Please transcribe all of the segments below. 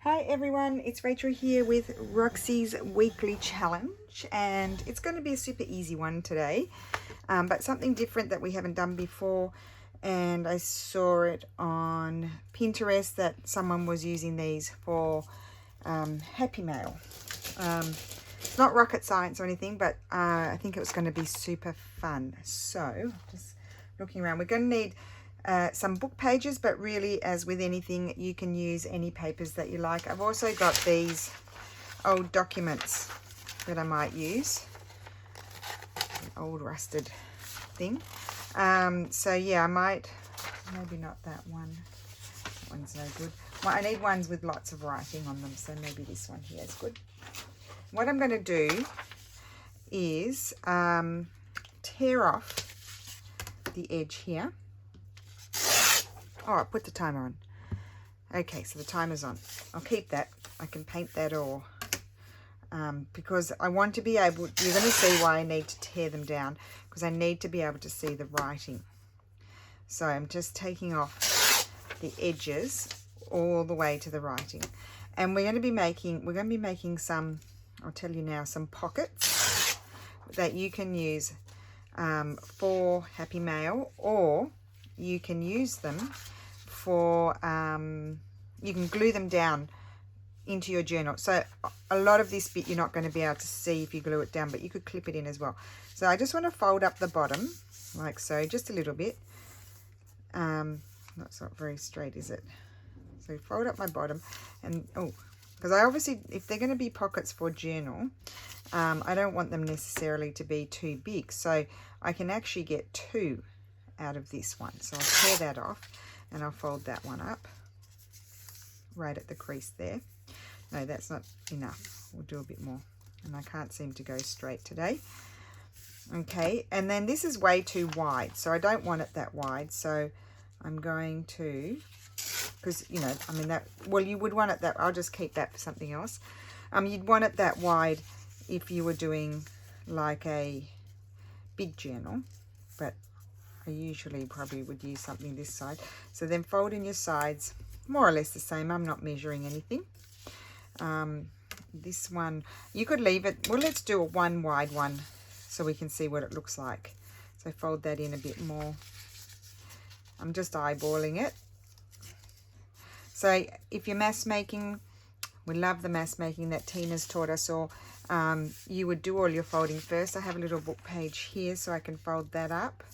Hi everyone, it's Rachel here with Roxy's weekly challenge, and it's going to be a super easy one today, but something different that we haven't done before. And I saw it on Pinterest that someone was using these for Happy Mail. It's not rocket science or anything, but I think it was going to be super fun. So just looking around, we're going to need some book pages, but really, as with anything, you can use any papers that you like. I've also got these old documents that I might use, an old rusted thing. So yeah, I might, maybe not that one. That one's no good. Well, I need ones with lots of writing on them, so maybe this one here is good. What I'm going to do is tear off the edge here. Oh, I put the timer on. Okay, so the timer's on. I'll keep that. I can paint that or because I want to be able, you're going to see why I need to tear them down, because I need to be able to see the writing. So I'm just taking off the edges all the way to the writing. And we're going to be making some, I'll tell you now, some pockets that you can use for Happy Mail, or you can use them for, you can glue them down into your journal. So a lot of this bit you're not going to be able to see if you glue it down, but you could clip it in as well. So I just want to fold up the bottom like so, just a little bit. That's not very straight, is it? So fold up my bottom, and oh, because I obviously, if they're going to be pockets for journal, I don't want them necessarily to be too big, so I can actually get two out of this one. So I'll tear that off and I'll fold that one up right at the crease there. No, that's not enough. We'll do a bit more, and I can't seem to go straight today. Okay, and then this is way too wide, so I don't want it that wide. So I'm going to, because, you know, I mean, that, well, you would want it that, I'll just keep that for something else. You'd want it that wide if you were doing like a big journal, but I usually probably would use something this side. So then fold in your sides, more or less the same. I'm not measuring anything. This one, you could leave it, well, let's do a one wide one so we can see what it looks like. So fold that in a bit more. I'm just eyeballing it. So if you're mass making, we love the mass making that Tina's taught us, or you would do all your folding first. I have a little book page here, so I can fold that up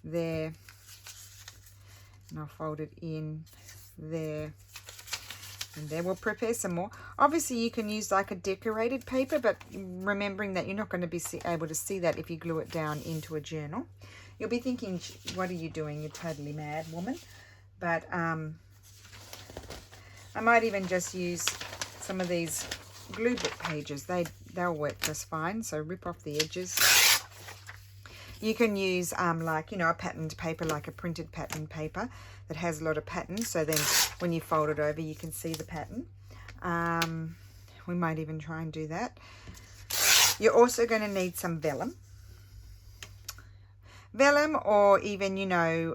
there, and I'll fold it in there and there. We'll prepare some more. Obviously you can use like a decorated paper, but remembering that you're not going to be able to see that if you glue it down into a journal. You'll be thinking, what are you doing? You're totally mad, woman. But I might even just use some of these glue book pages. They'll work just fine. So rip off the edges. You can use like, you know, a patterned paper, like a printed patterned paper that has a lot of patterns. So then when you fold it over, you can see the pattern. We might even try and do that. You're also going to need some vellum. Vellum, or even, you know,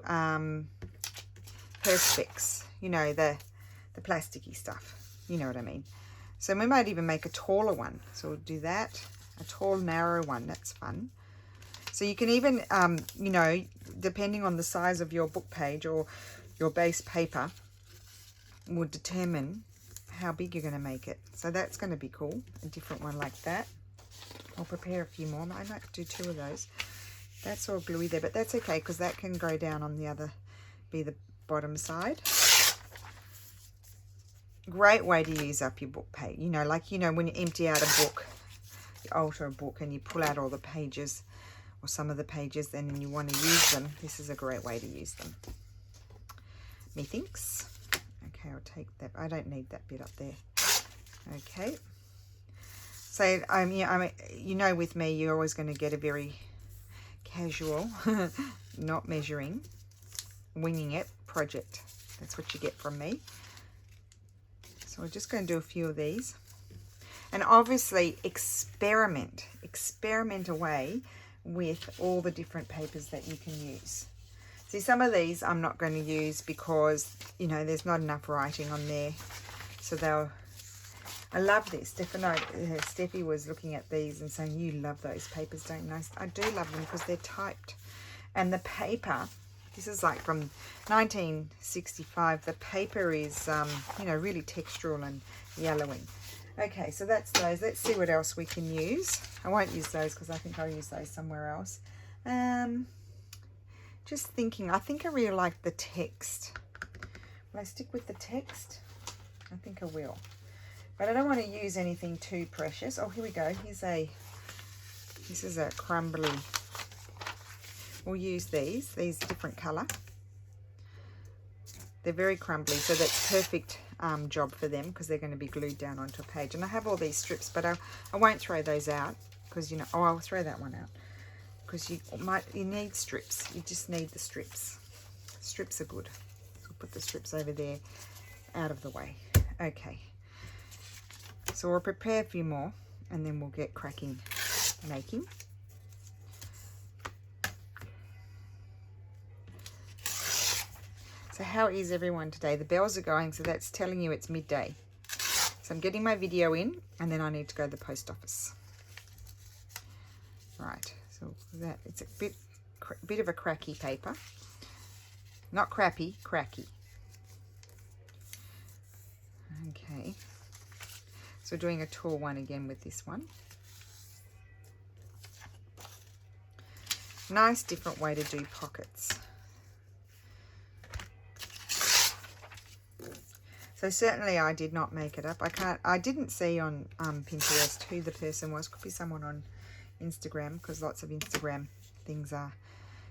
Perspex, you know, the plasticky stuff. You know what I mean. So we might even make a taller one. So we'll do that. A tall, narrow one. That's fun. So you can even, you know, depending on the size of your book page or your base paper, will determine how big you're going to make it. So that's going to be cool, a different one like that. I'll prepare a few more. I might do two of those. That's all gluey there, but that's okay, because that can go down on the other, be the bottom side. Great way to use up your book page. You know, like, you know, when you empty out a book, you alter a book and you pull out all the pages, or some of the pages, then you want to use them. This is a great way to use them, methinks. Okay, I'll take that. I don't need that bit up there. Okay. So yeah, you know, with me, you're always going to get a very casual, not measuring, winging it project. That's what you get from me. So we're just going to do a few of these, and obviously experiment away with all the different papers that you can use. See, some of these I'm not going to use because, you know, there's not enough writing on there. So I love this. Steffi was looking at these and saying, you love those papers, don't you? I do love them because they're typed. And the paper, this is like from 1965. The paper is, you know, really textural and yellowing. Okay, so that's those. Let's see what else we can use. I won't use those because I think I'll use those somewhere else. Just thinking, I think I really like the text. Will I stick with the text? I think I will. But I don't want to use anything too precious. Oh, here we go. This is a crumbly. We'll use these different colour. They're very crumbly, so that's perfect job for them because they're going to be glued down onto a page. And I have all these strips, but I won't throw those out because, you know, oh, I'll throw that one out because you need strips. You just need the strips. Strips are good. So put the strips over there out of the way. Okay. So we'll prepare a few more and then we'll get cracking making. So how is everyone today? The bells are going, so that's telling you it's midday. So I'm getting my video in and then I need to go to the post office. Right, so that it's a bit of a cracky paper. Not crappy, cracky. Okay. So doing a tall one again with this one. Nice different way to do pockets. So certainly I did not make it up. I didn't see on Pinterest who the person was. Could be someone on Instagram because lots of Instagram things are.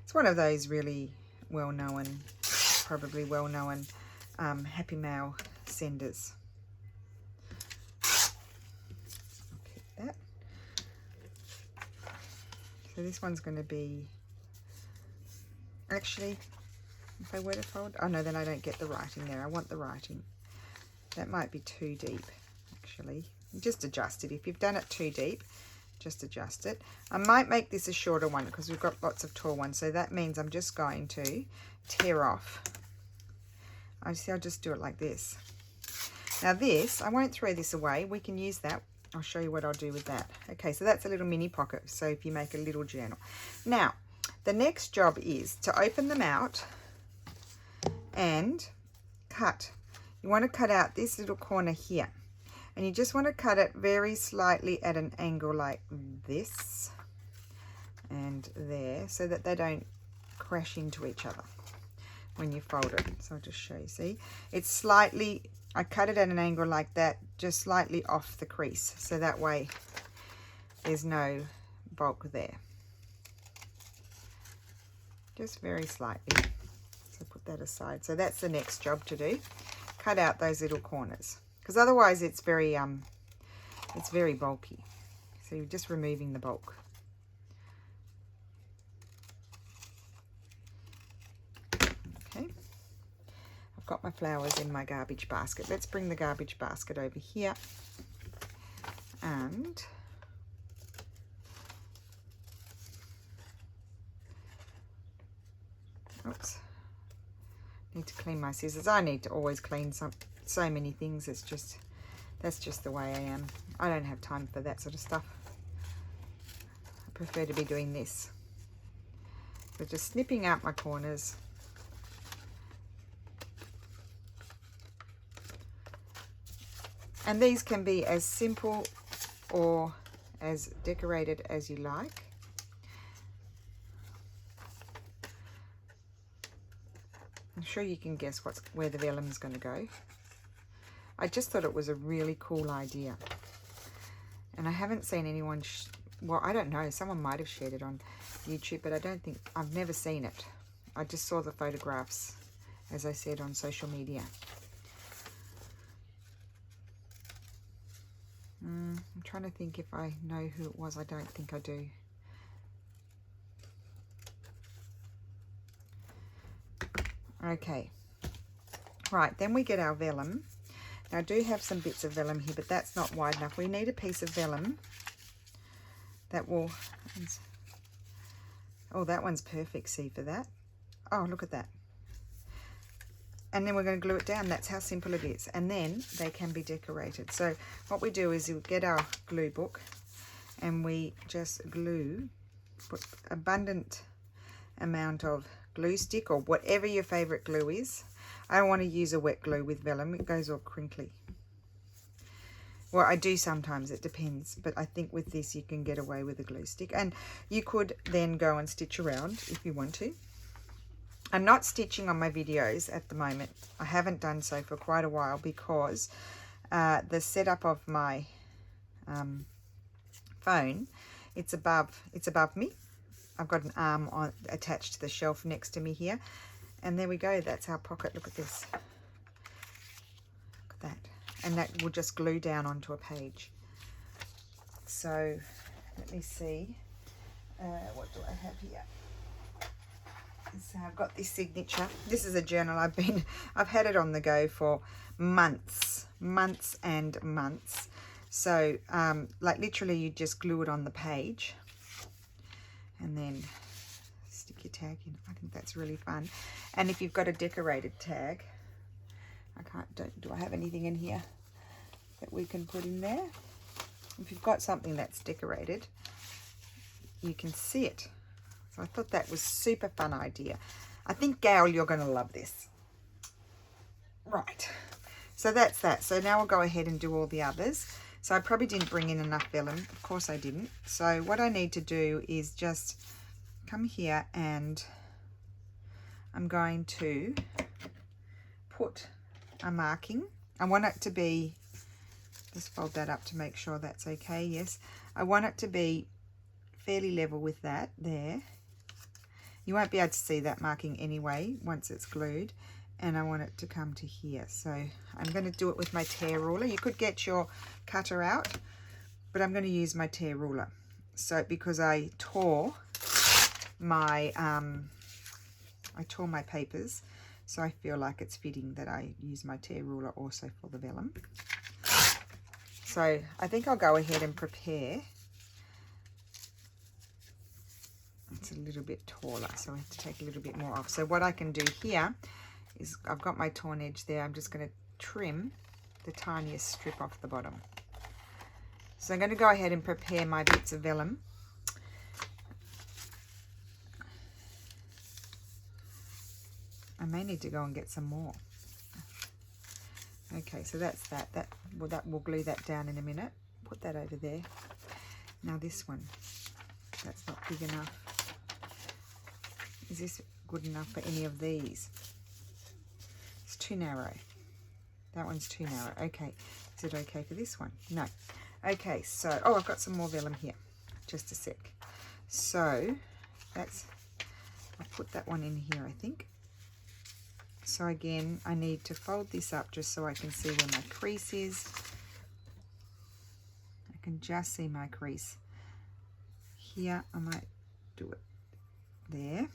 It's one of those really well-known, probably well-known Happy Mail senders. I'll keep that. So this one's going to be, actually, if I were to fold, oh no, then I don't get the writing there. I want the writing. That might be too deep, actually. Just adjust it. If you've done it too deep, just adjust it. I might make this a shorter one because we've got lots of tall ones. So that means I'm just going to tear off. I'll just do it like this. Now this, I won't throw this away. We can use that. I'll show you what I'll do with that. Okay, so that's a little mini pocket. So if you make a little journal. Now, the next job is to open them out and cut. You want to cut out this little corner here. And you just want to cut it very slightly at an angle like this and there so that they don't crash into each other when you fold it. So I'll just show you. See, it's slightly, I cut it at an angle like that, just slightly off the crease. So that way there's no bulk there. Just very slightly. So put that aside. So that's the next job to do. Cut out those little corners because otherwise it's very bulky. So you're just removing the bulk. Okay, I've got my flowers in my garbage basket. Let's bring the garbage basket over here and oops. Need to clean my scissors. I need to always clean so many things. It's just, that's just the way I am. I don't have time for that sort of stuff. I prefer to be doing this. So just snipping out my corners. And these can be as simple or as decorated as you like. I'm sure you can guess where the vellum is going to go. I just thought it was a really cool idea. And I haven't seen anyone, well, I don't know, someone might have shared it on YouTube, but I've never seen it. I just saw the photographs, as I said, on social media. I'm trying to think if I know who it was. I don't think I do. Okay, right, then we get our vellum. Now I do have some bits of vellum here, but that's not wide enough. We need a piece of vellum that will, oh, that one's perfect, see, for that. Oh, look at that. and then we're going to glue it down. That's how simple it is. And then they can be decorated. So what we do is we get our glue book and we just glue, put abundant amount of glue stick or whatever your favorite glue is. I don't want to use a wet glue with vellum. It goes all crinkly. Well, I do sometimes, it depends, but I think with this you can get away with a glue stick. And you could then go and stitch around if you want to. I'm not stitching on my videos at the moment. I haven't done so for quite a while because the setup of my phone, it's above me. I've got an arm attached to the shelf next to me here. And there we go, that's our pocket. Look at this. Look at that. And that will just glue down onto a page. So let me see. What do I have here? So I've got this signature. This is a journal I've had it on the go for months and months. So like literally you just glue it on the page and then stick your tag in. I think that's really fun. And if you've got a decorated tag, do I have anything in here that we can put in there? If you've got something that's decorated, you can see it. So I thought that was a super fun idea. I think, Gail, you're going to love this. Right. So that's that. So now we'll go ahead and do all the others. So I probably didn't bring in enough vellum. Of course I didn't. So what I need to do is just come here and I'm going to put a marking. I want it to be, just fold that up to make sure that's okay. Yes. I want it to be fairly level with that there. You won't be able to see that marking anyway once it's glued. And I want it to come to here. So I'm going to do it with my tear ruler. You could get your cutter out, but I'm going to use my tear ruler. So because I tore my papers, so I feel like it's fitting that I use my tear ruler also for the vellum. So I think I'll go ahead and prepare. It's a little bit taller, so I have to take a little bit more off. So what I can do here is I've got my torn edge there. I'm just going to trim the tiniest strip off the bottom. So I'm going to go ahead and prepare my bits of vellum. I may need to go and get some more. Okay, so that's that. That will glue that down in a minute. Put that over there. Now this one, that's not big enough. Is this good enough for any of these? It's too narrow. That one's too narrow. Okay, is it okay for this one? No. Okay, so, oh, I've got some more vellum here. Just a sec. So, I'll put that one in here, I think. So again, I need to fold this up just so I can see where my crease is. I can just see my crease. Here, I might do it there.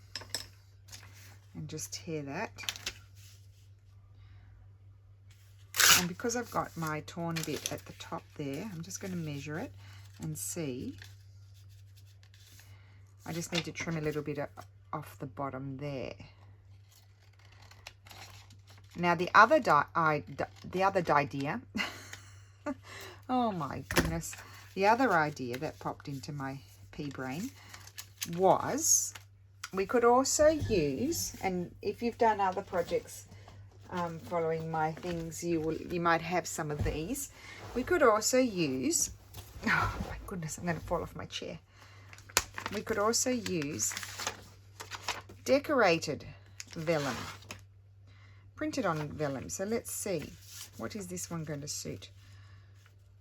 And just tear that. And because I've got my torn bit at the top there, I'm just going to measure it and see. I just need to trim a little bit off the bottom there. Now the other idea, oh my goodness, the other idea that popped into my pea brain was we could also use, and if you've done other projects following my things, you might have some of these. We could also use, oh my goodness, I'm going to fall off my chair. We could also use decorated vellum, printed on vellum. So let's see, what is this one going to suit?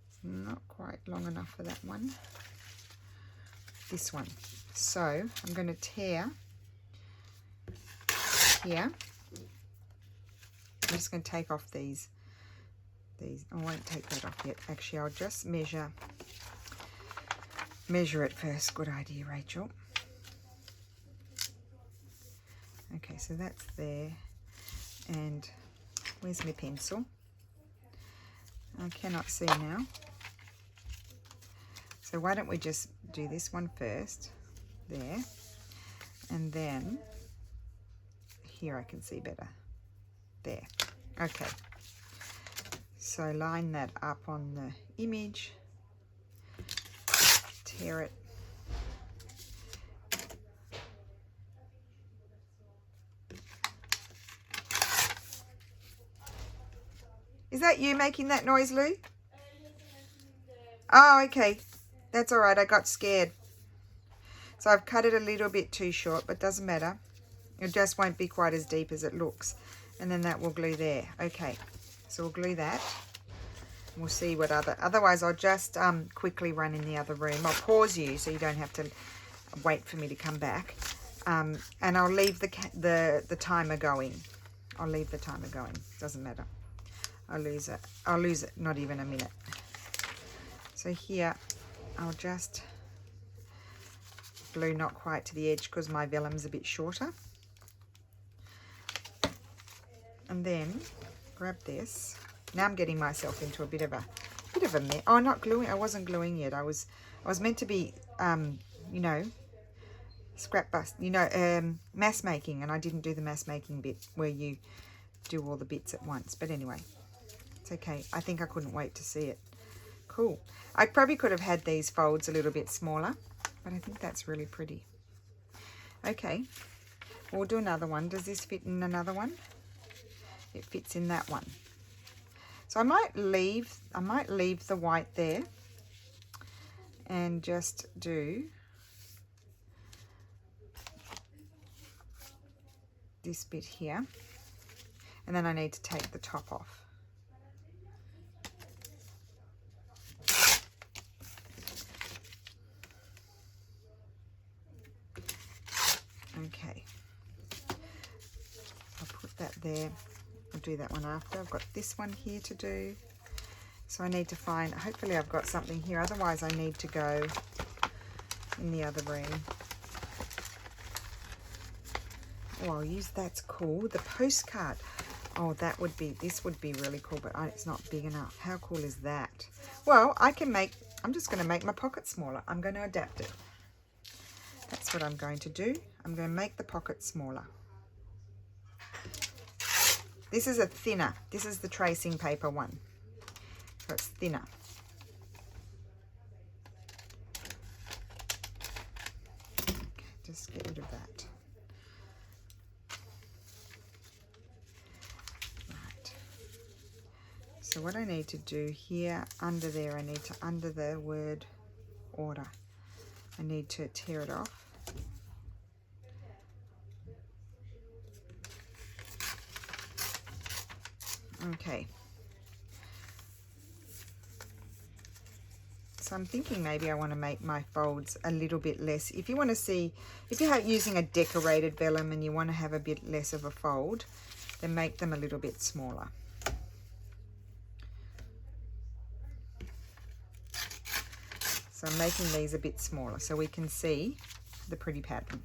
It's not quite long enough for that one. This one. So I'm going to tear here. I'm just going to take off these. I won't take that off yet. Actually, I'll just measure it first. Good idea, Rachel. Okay, so that's there. And where's my pencil? I cannot see now. So why don't we just do this one first, there, and then here I can see better. There. Okay. So line that up on the image. Tear it. Is that you making that noise, Lou? Oh, okay. That's all right. I got scared. So I've cut it a little bit too short, but doesn't matter. It just won't be quite as deep as it looks. And then that will glue there. Okay. So we'll glue that. We'll see what otherwise I'll just quickly run in the other room. I'll pause you so you don't have to wait for me to come back. And I'll leave the timer going. I'll leave the timer going. Doesn't matter. I'll lose it. I'll lose it not even a minute. So here I'll just glue not quite to the edge because my vellum's a bit shorter. And then grab this. Now I'm getting myself into a bit of a mess. Oh, not gluing. I wasn't gluing yet. I was meant to be you know, scrap bust, you know, mass making, and I didn't do the mass making bit where you do all the bits at once. But anyway, it's okay. I think I couldn't wait to see it. Cool. I probably could have had these folds a little bit smaller, but I think that's really pretty. Okay, we'll do another one. Does this fit in another one? It fits in that one. So I might leave the white there and just do this bit here. And then I need to take the top off. Okay. I'll put that there. I'll do that one after. I've got this one here to do. So I need to find, hopefully I've got something here. Otherwise I need to go in the other room. Oh, I'll use, that's cool. The postcard. Oh, this would be really cool, but it's not big enough. How cool is that? Well, I'm just going to make my pocket smaller. I'm going to adapt it. That's what I'm going to do. I'm going to make the pocket smaller. This is a thinner. This is the tracing paper one. So it's thinner. Okay, just get rid of that. Right. So what I need to do here, under there, under the word order, I need to tear it off. Okay. So I'm thinking maybe I want to make my folds a little bit less. If you want to see, if you're using a decorated vellum and you want to have a bit less of a fold, then make them a little bit smaller. So I'm making these a bit smaller so we can see the pretty pattern.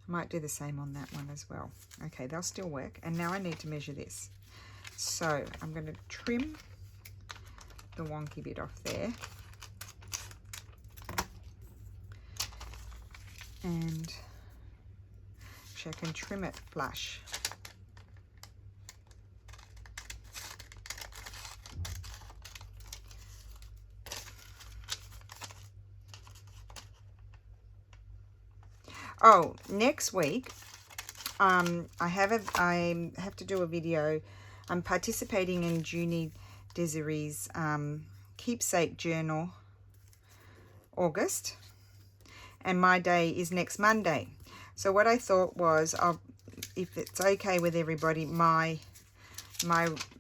Might do the same on that one as well. Okay, they'll still work. And now I need to measure this. So I'm going to trim the wonky bit off there. And actually I can trim it flush. Oh, next week, I have to do a video. I'm participating in Junie Desiree's keepsake journal, August, and my day is next Monday. So what I thought was, if it's okay with everybody, my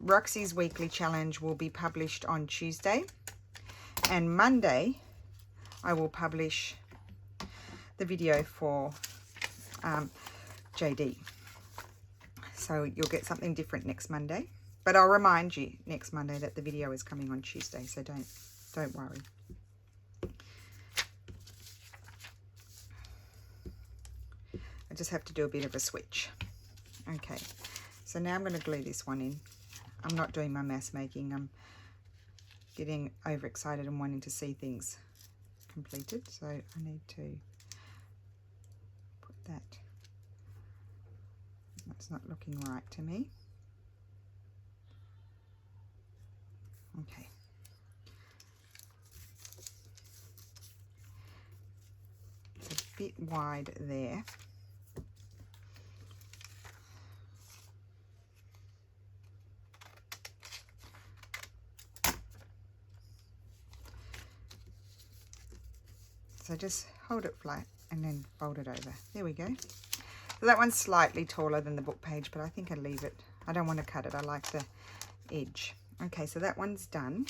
Roxy's Weekly Challenge will be published on Tuesday, and Monday I will publish the video for JD. So you'll get something different next Monday, but I'll remind you next Monday that the video is coming on Tuesday, so don't worry. I just have to do a bit of a switch. Okay, so now I'm going to glue this one in. I'm not doing my mass making. I'm getting overexcited and wanting to see things completed, so I need to put that. That's not looking right to me. Okay. It's a bit wide there. So just hold it flat and then fold it over. There we go. So that one's slightly taller than the book page, but I think I'll leave it. I don't want to cut it. I like the edge. Okay, so that one's done.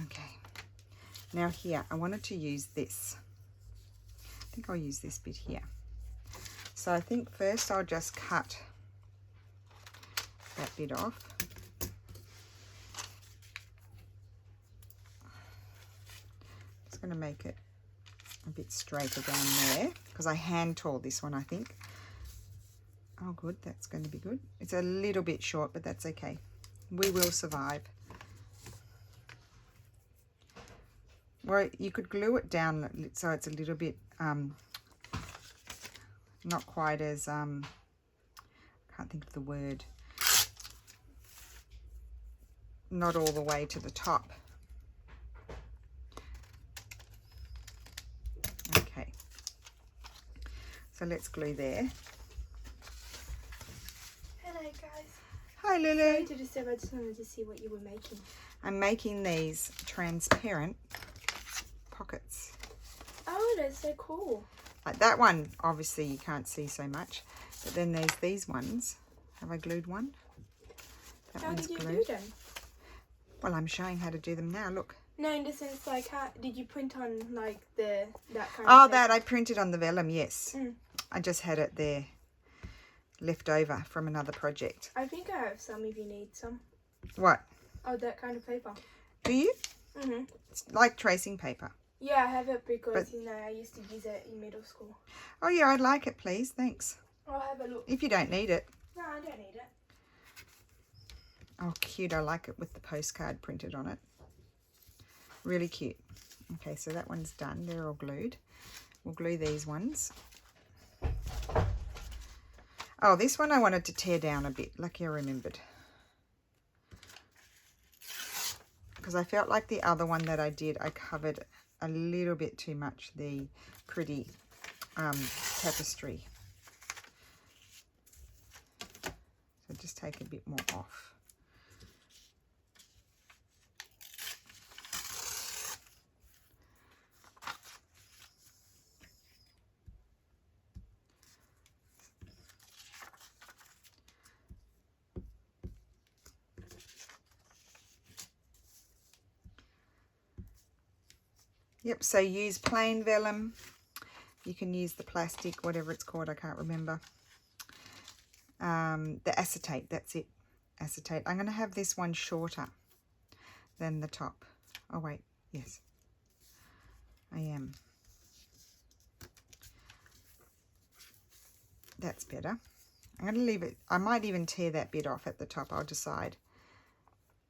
Okay. Now here, I wanted to use this. I think I'll use this bit here. So I think first I'll just cut that bit off. Just going to make it a bit straighter down there because I hand tore this one, I think. Oh, good. That's going to be good. It's a little bit short, but that's okay. We will survive. Well, you could glue it down so it's a little bit not quite as can't think of the word, not all the way to the top. Okay, so let's glue there. Hello guys. Hi Lulu. Sorry to disturb, I just wanted to see what you were making. I'm making these transparent pockets. Oh, that's so cool. Like that one, obviously you can't see so much, but then there's these ones. Have I glued one? That How one's did you glued. do them? Well, I'm showing how to do them now. Look. No, in the sense, like, how did you print on like that kind Oh, of that I printed on the vellum. Yes, Mm. I just had it there, left over from another project. I think I have some if you need some. What? Oh, that kind of paper. Do you? Mhm. It's like tracing paper. Yeah, I have it because But- you know I used to use it in middle school. Oh yeah, I'd like it, please. Thanks. I'll have a look. If you don't need it. No, I don't need it. Oh, cute. I like it with the postcard printed on it. Really cute. Okay, so that one's done. They're all glued. We'll glue these ones. Oh, this one I wanted to tear down a bit. Lucky I remembered. Because I felt like the other one that I did, I covered a little bit too much the pretty tapestry. So just take a bit more off. Yep, so use plain vellum. You can use the plastic, whatever it's called, I can't remember. The acetate, that's it, acetate. I'm going to have this one shorter than the top. Oh wait, yes, I am. That's better. I'm going to leave it, I might even tear that bit off at the top, I'll decide,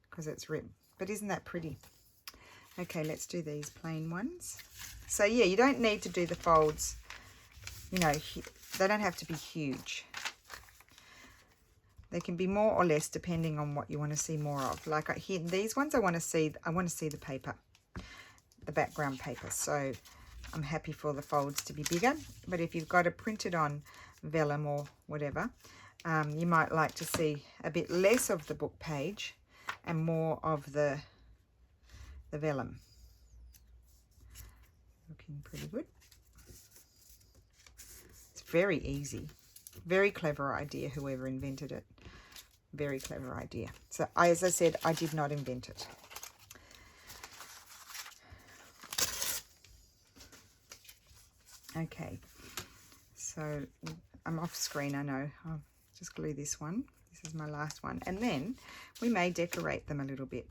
because it's ribbed. But isn't that pretty? Okay, let's do these plain ones. So yeah, you don't need to do the folds, you know, they don't have to be huge. They can be more or less depending on what you want to see more of. Like here, these ones I want to see the paper, the background paper. So I'm happy for the folds to be bigger. But if you've got it printed on vellum or whatever, you might like to see a bit less of the book page and more of the vellum. Looking pretty good. It's very easy. Very clever idea, whoever invented it. Very clever idea. So as I said, I did not invent it. Okay, so I'm off screen, I know. I'll just glue this one. This is my last one. And then we may decorate them a little bit.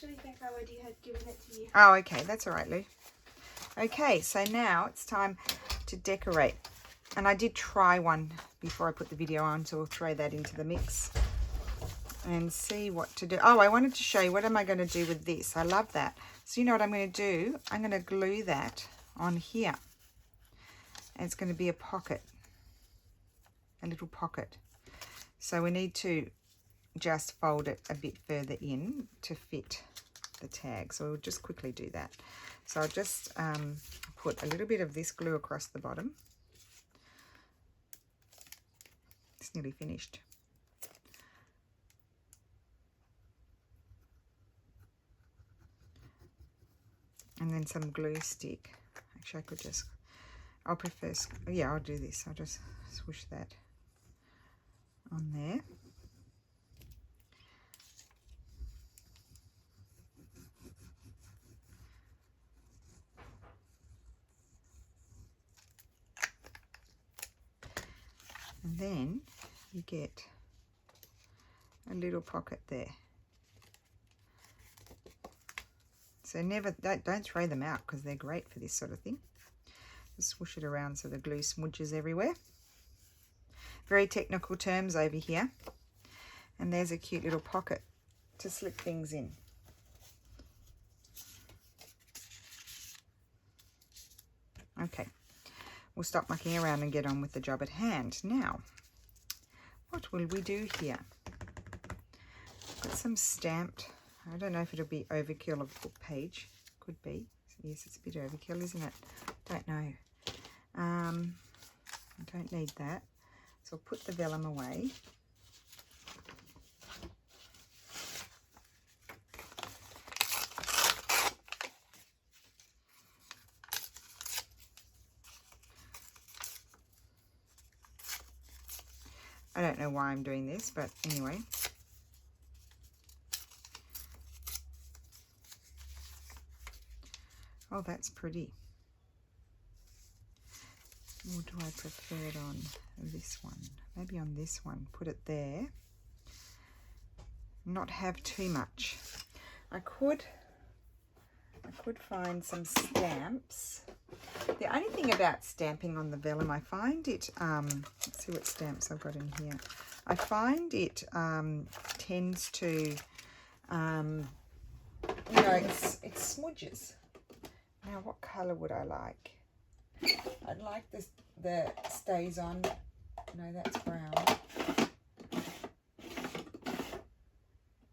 actually think I already had given it to you. Oh, okay. That's all right, Lou. Okay, so now it's time to decorate. And I did try one before I put the video on, so we'll throw that into the mix and see what to do. Oh, I wanted to show you, what am I going to do with this? I love that. So you know what I'm going to do? I'm going to glue that on here. And it's going to be a pocket, a little pocket. So we need to just fold it a bit further in to fit the tag. So we'll just quickly do that. So I'll just put a little bit of this glue across the bottom. It's nearly finished. And then some glue stick. Actually, I could just, I'll prefer, yeah, I'll do this. I'll just swoosh that on there. And then you get a little pocket there. So never, don't throw them out because they're great for this sort of thing. Just swoosh it around so the glue smudges everywhere. Very technical terms over here. And there's a cute little pocket to slip things in. Okay, we'll stop mucking around and get on with the job at hand. Now, what will we do here? Got some stamped, I don't know if it'll be overkill of book page. Could be. Yes, it's a bit overkill, isn't it? Don't know. I don't need that. So I'll put the vellum away. I don't know why I'm doing this, but anyway. Oh, that's pretty. Or do I prefer it on this one? Maybe on this one. Put it there. Not have too much. I could find some stamps. The only thing about stamping on the vellum, I find it, let's see what stamps I've got in here. I find it tends to, you know, it smudges. Now, what colour would I like? I'd like this, the stays on. No, that's brown.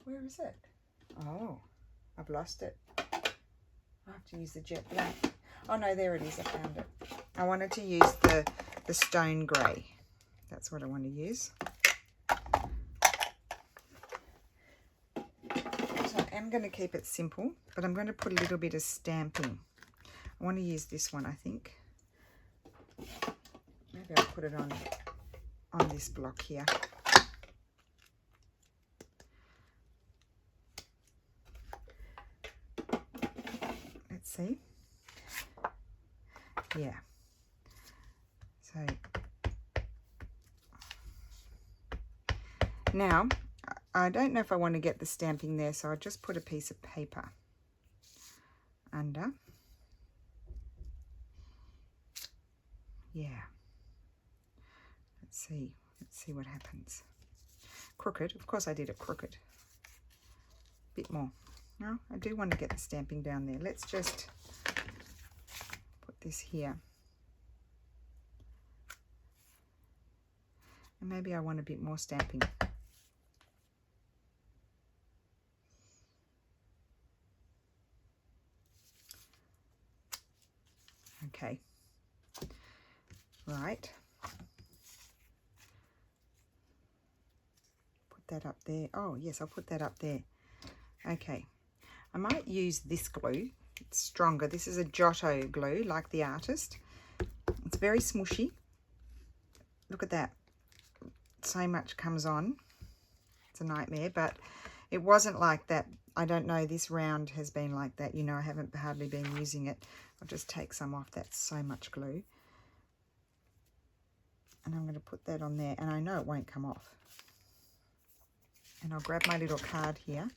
Where is it? Oh, I've lost it. I have to use the jet black. Oh no, there it is, I found it. I wanted to use the stone grey. That's what I want to use. So I am going to keep it simple, but I'm going to put a little bit of stamping. I want to use this one, I think. Maybe I'll put it on this block here. Let's see. Yeah. So now I don't know if I want to get the stamping there, so I'll just put a piece of paper under. Yeah. Let's see what happens. Crooked. Of course I did it crooked. Bit more. No, I do want to get the stamping down there. Let's just put this here. And maybe I want a bit more stamping. Okay. Right. Put that up there. Oh, yes, I'll put that up there. Okay. I might use this glue. It's stronger. This is a Giotto glue, like the artist. It's very smushy. Look at that. So much comes on. It's a nightmare, but it wasn't like that. I don't know, this round has been like that. You know, I haven't hardly been using it. I'll just take some off. That's so much glue. And I'm going to put that on there, and I know it won't come off. And I'll grab my little card here.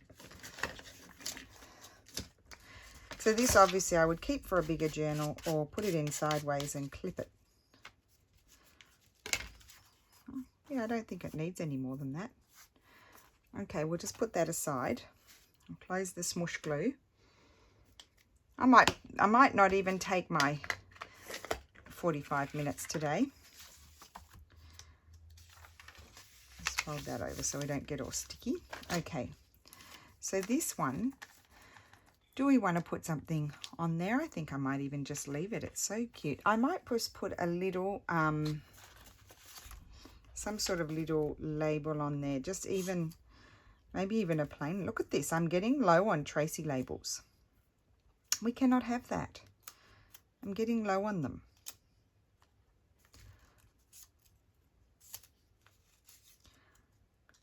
So this obviously I would keep for a bigger journal or put it in sideways and clip it. Yeah, I don't think it needs any more than that. Okay, we'll just put that aside. I'll close the smush glue. I might not even take my 45 minutes today. Just fold that over so we don't get all sticky. Okay, so this one, do we want to put something on there? I think I might even just leave it. It's so cute. I might just put a little, some sort of little label on there. Just even, maybe even a plain. Look at this. I'm getting low on Tracy labels. We cannot have that. I'm getting low on them.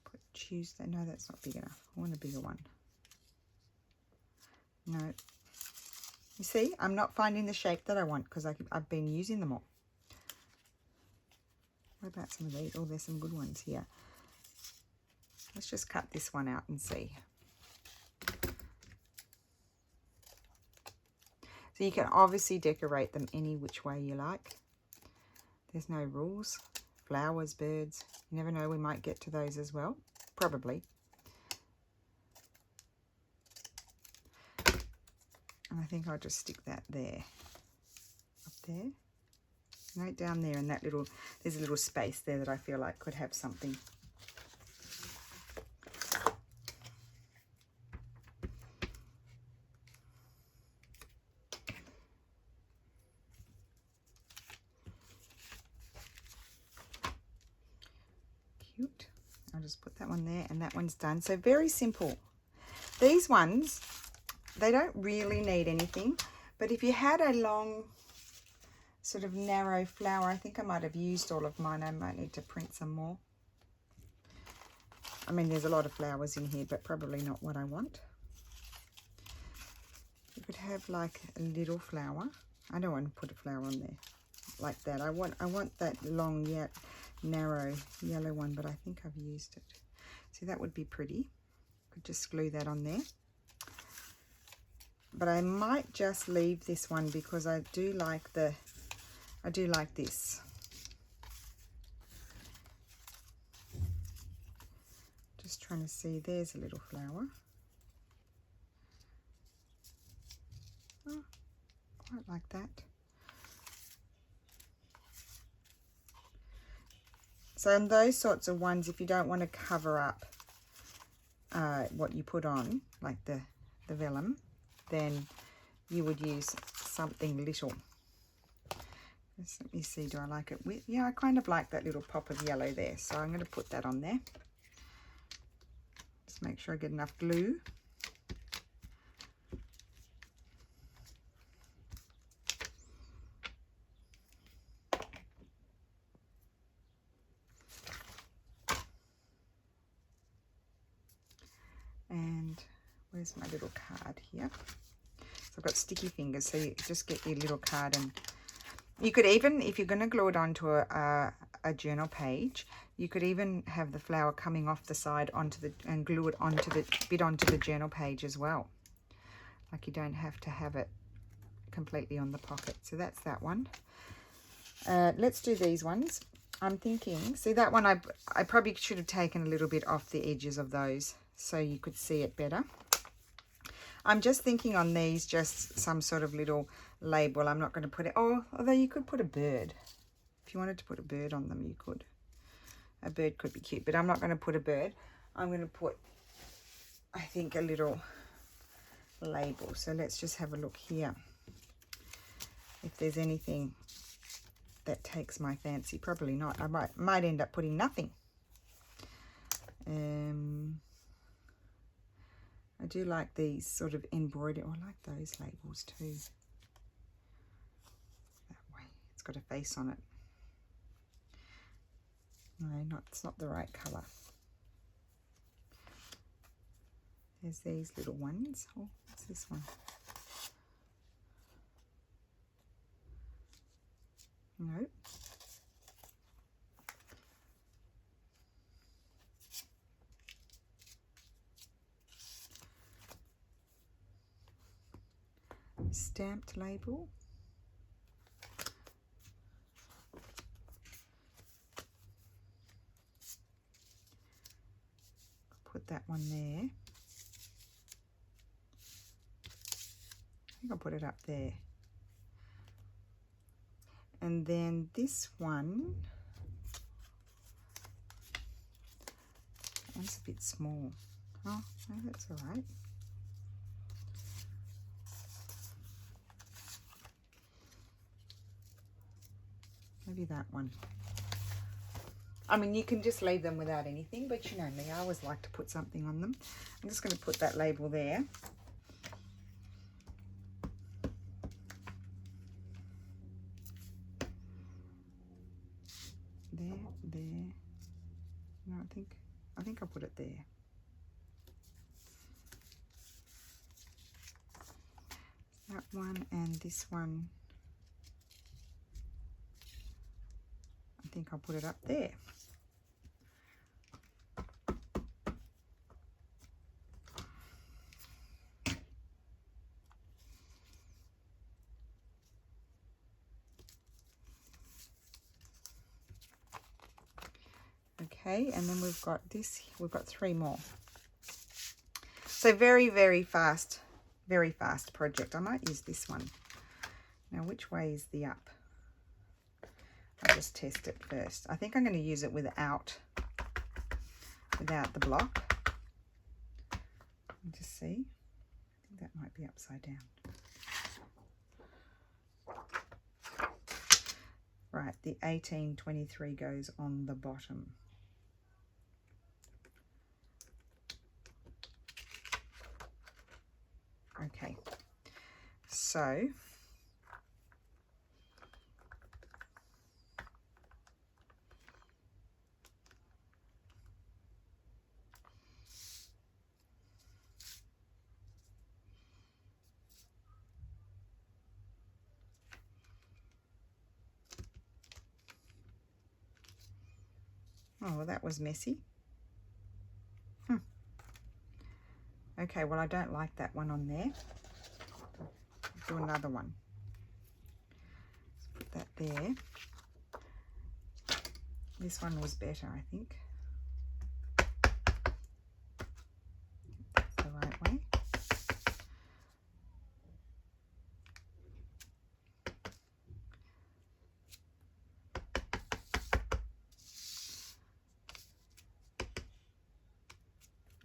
Put Tuesday. No, that's not big enough. I want a bigger one. No. You see, I'm not finding the shape that I want because I've been using them all. What about some of these? Oh, there's some good ones here. Let's just cut this one out and see. So you can obviously decorate them any which way you like. There's no rules. Flowers, birds. You never know, we might get to those as well. Probably. And I think I'll just stick that there. Up there. No, down there in that little, there's a little space there that I feel like could have something. Cute. I'll just put that one there and that one's done. So very simple. These ones, they don't really need anything, but if you had a long sort of narrow flower, I think I might have used all of mine. I might need to print some more. I mean, there's a lot of flowers in here, but probably not what I want. You could have like a little flower. I don't want to put a flower on there like that. I want that long yet narrow yellow one, but I think I've used it. See, that would be pretty. Could just glue that on there. But I might just leave this one because I do like this. Just trying to see, there's a little flower. Oh, quite like that. So in those sorts of ones, if you don't want to cover up what you put on, like the vellum, then you would use something little. Just let me see, do I like it with, yeah, I kind of like that little pop of yellow there, so I'm going to put that on there. Just make sure I get enough glue. And where's my little card here? So I've got sticky fingers, so you just get your little card, and you could even, if you're going to glue it onto a journal page, you could even have the flower coming off the side onto the, and glue it onto the journal page as well. Like you don't have to have it completely on the pocket. So that's that one. Let's do these ones. I'm thinking, see that one, I probably should have taken a little bit off the edges of those so you could see it better. I'm just thinking on these, just some sort of little label. I'm not going to put it, although you could put a bird. If you wanted to put a bird on them, you could. A bird could be cute, but I'm not going to put a bird. I'm going to put, I think, a little label. So let's just have a look here. If there's anything that takes my fancy. Probably not. I might end up putting nothing. I do like these sort of embroidered. I like those labels too. That way. It's got a face on it. No, it's not the right colour. There's these little ones. Oh, what's this one? Nope. stamped label. Put that one there. I think I'll put it up there. And then this one, that one's a bit small. Oh, no, that's all right. Maybe that one. I mean, you can just leave them without anything, but you know me, I always like to put something on them. I'm just going to put that label there. There. No, I think I'll put it there. That one and this one. I think I'll put it up there. Okay, and then we've got this, we've got 3 more. So very, very fast project. I might use this one. Now, which way is the up? I'll just test it first. I think I'm going to use it without the block. Just see. I think that might be upside down. Right, the 1823 goes on the bottom. Okay, so oh, well, that was messy. Okay, well, I don't like that one on there. Do another one. Let's put that there. This one was better, I think. That's the right way.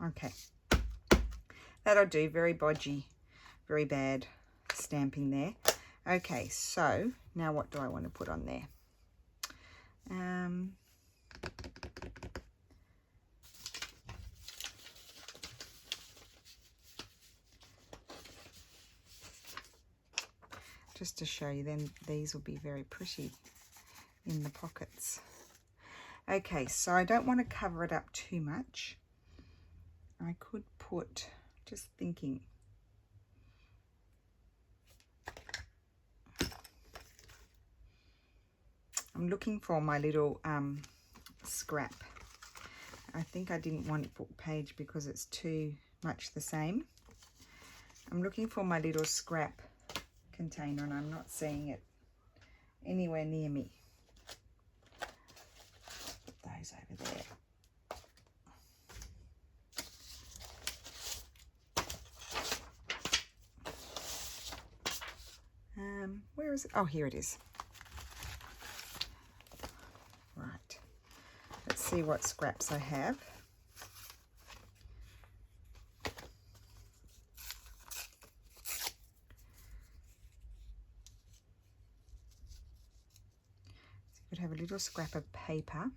Okay. That'll do. Very bodgy, very bad stamping there. Okay, so now what do I want to put on there? Just to show you, then these will be very pretty in the pockets. Okay, so I don't want to cover it up too much. I could put, just thinking, I'm looking for my little scrap. I think I didn't want book page because it's too much the same. I'm looking for my little scrap container and I'm not seeing it anywhere near me. Put those over there. Where is it? Oh, here it is. Right. Let's see what scraps I have. So you could have a little scrap of paper.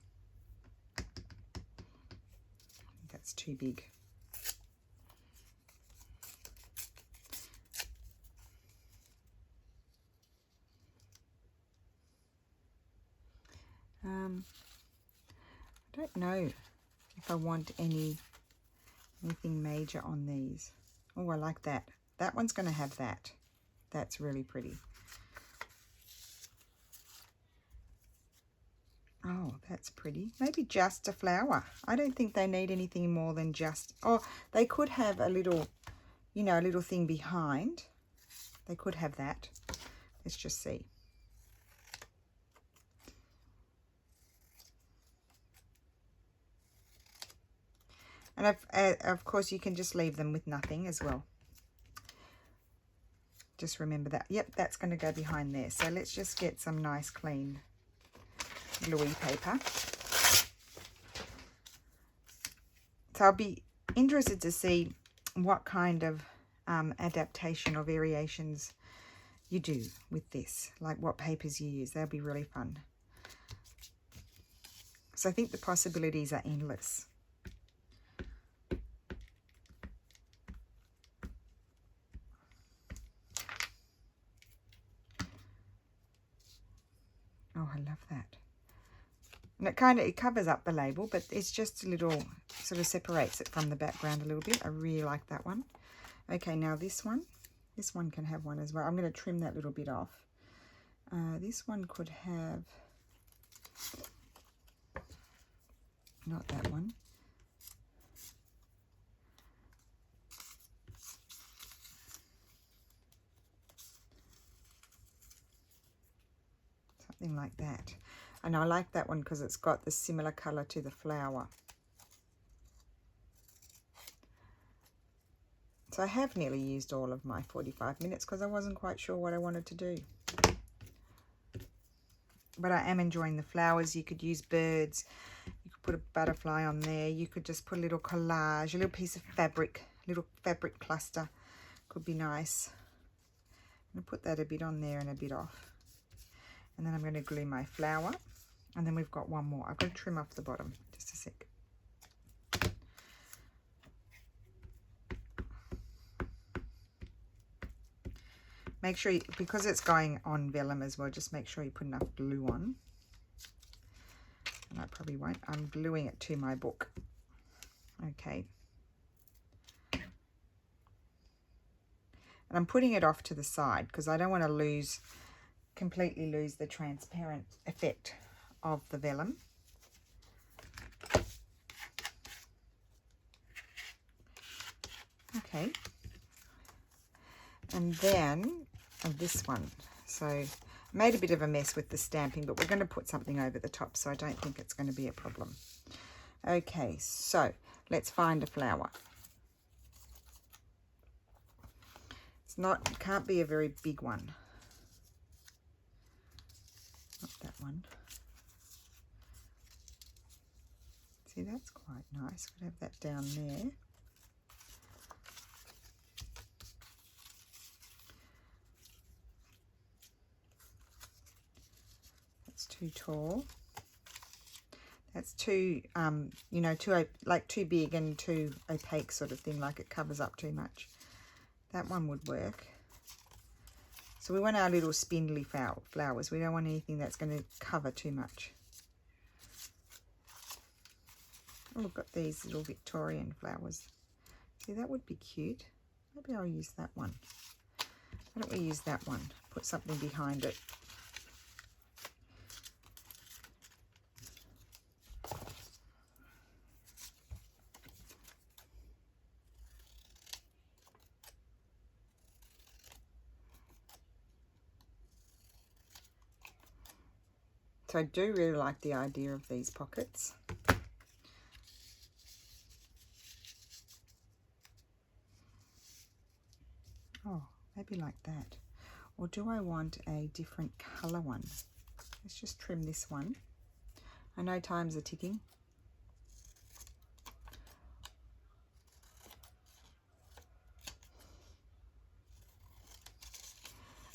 That's too big. I don't know if I want anything major on these. Oh, I like that. That one's going to have that. That's really pretty. Oh, that's pretty. Maybe just a flower. I don't think they need anything more than just... Oh, they could have a little, you know, a little thing behind. They could have that. Let's just see. And of course, you can just leave them with nothing as well. Just remember that. Yep, that's going to go behind there. So let's just get some nice, clean, gluey paper. So I'll be interested to see what kind of adaptation or variations you do with this. Like what papers you use. That'll be really fun. So I think the possibilities are endless. Oh, I love that. And it covers up the label, but it's just a little, sort of separates it from the background a little bit. I really like that one. Okay, now this one can have one as well. I'm going to trim that little bit off. This one could have, not that one. Something like that. And I like that one because it's got the similar colour to the flower. So I have nearly used all of my 45 minutes because I wasn't quite sure what I wanted to do. But I am enjoying the flowers. You could use birds. You could put a butterfly on there. You could just put a little collage, a little piece of fabric, little fabric cluster. Could be nice. I'm going to put that a bit on there and a bit off. And then I'm going to glue my flower. And then we've got one more. I've got to trim off the bottom. Just a sec. Make sure, because it's going on vellum as well, just make sure you put enough glue on. And I probably won't. I'm gluing it to my book. Okay. And I'm putting it off to the side because I don't want to completely lose the transparent effect of the vellum. Okay. And then this one. So I made a bit of a mess with the stamping, but we're going to put something over the top, so I don't think it's going to be a problem. Okay, so let's find a flower. It can't be a very big one. Not that one. See, that's quite nice. Could have that down there. That's too tall. That's too, you know, too big and too opaque sort of thing, like it covers up too much. That one would work. So we want our little spindly flowers. We don't want anything that's going to cover too much. Oh, we've got these little Victorian flowers. See, that would be cute. Maybe I'll use that one. Why don't we use that one? Put something behind it. So I do really like the idea of these pockets. Oh, maybe like that. Or do I want a different colour one? Let's just trim this one. I know times are ticking.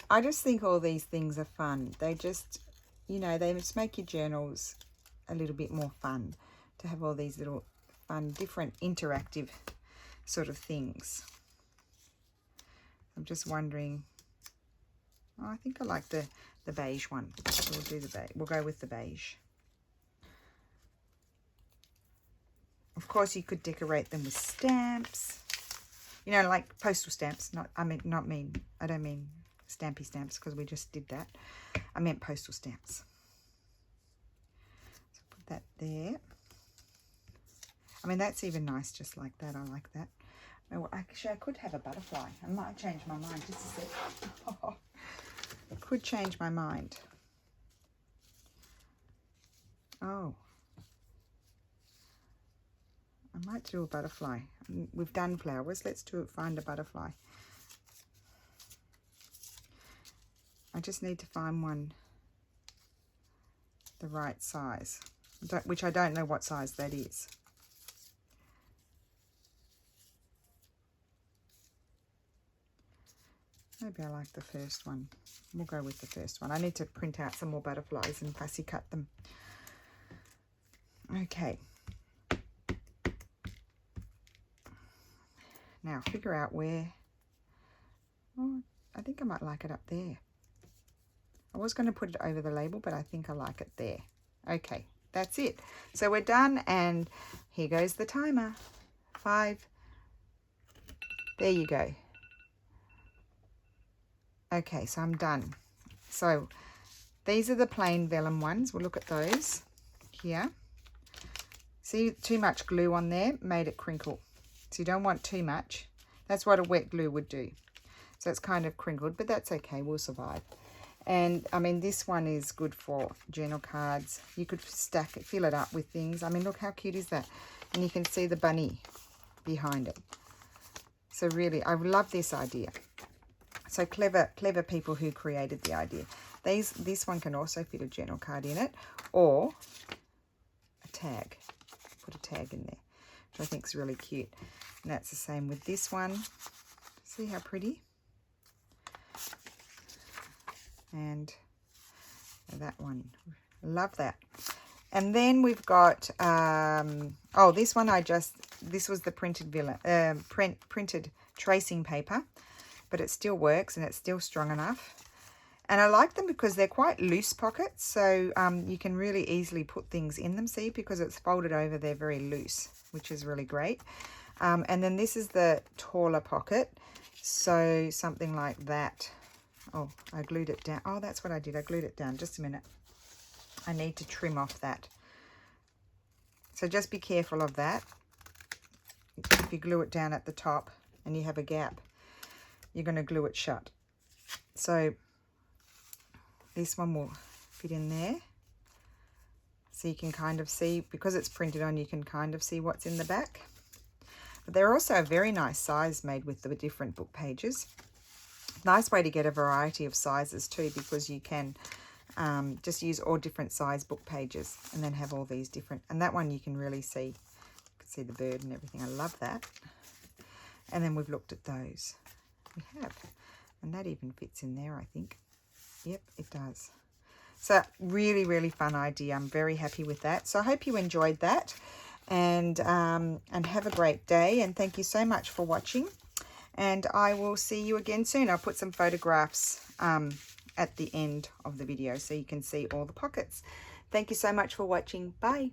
I just think all these things are fun. They just, you know, they just make your journals a little bit more fun to have all these little fun, different interactive sort of things. I'm just wondering, oh, I think I like the beige one. So we'll do the beige. We'll go with the beige. Of course, you could decorate them with stamps. You know, like postal stamps. I don't mean stampy stamps because we just did that. I meant postal stamps. So put that there. I mean, that's even nice just like that. I like that. Oh, actually, I could have a butterfly. I might change my mind just a sec. Oh, I could change my mind. Oh. I might do a butterfly. We've done flowers. Let's find a butterfly. I just need to find one the right size, which I don't know what size that is. Maybe I like the first one. We'll go with the first one. I need to print out some more butterflies and fussy cut them. Okay. Now figure out where. Oh, I think I might like it up there. I was going to put it over the label, but I think I like it there. Okay, that's it. So we're done, and here goes the timer. 5. There you go. Okay, so I'm done. So these are the plain vellum ones. We'll look at those here. See, too much glue on there made it crinkle. So you don't want too much. That's what a wet glue would do. So it's kind of crinkled, but that's okay. We'll survive. And I mean, this one is good for journal cards. You could stack it, fill it up with things. I mean, look how cute is that? And you can see the bunny behind it. So really, I love this idea. So clever people who created the idea. This one can also fit a journal card in it, or a tag. Put a tag in there, which I think is really cute. And that's the same with this one. See how pretty? And that one. Love that. And then we've got, oh, this one this was the printed printed tracing paper. But it still works and it's still strong enough. And I like them because they're quite loose pockets, so you can really easily put things in them, see, because it's folded over, they're very loose, which is really great. And then this is the taller pocket, so something like that. Oh, I glued it down. Oh, that's what I did. I glued it down. Just a minute. I need to trim off that. So just be careful of that. If you glue it down at the top and you have a gap, you're going to glue it shut. So this one will fit in there. So you can kind of see, because it's printed on, you can kind of see what's in the back. But they're also a very nice size made with the different book pages. Nice way to get a variety of sizes too, because you can just use all different size book pages and then have all these different. And that one you can really see. You can see the bird and everything. I love that. And then we've looked at those. We have, and that even fits in there, I think. Yep, it does. So really fun idea. I'm very happy with that. So I hope you enjoyed that, and have a great day, and thank you so much for watching, and I will see you again soon. I'll put some photographs at the end of the video so you can see all the pockets. Thank you so much for watching. Bye.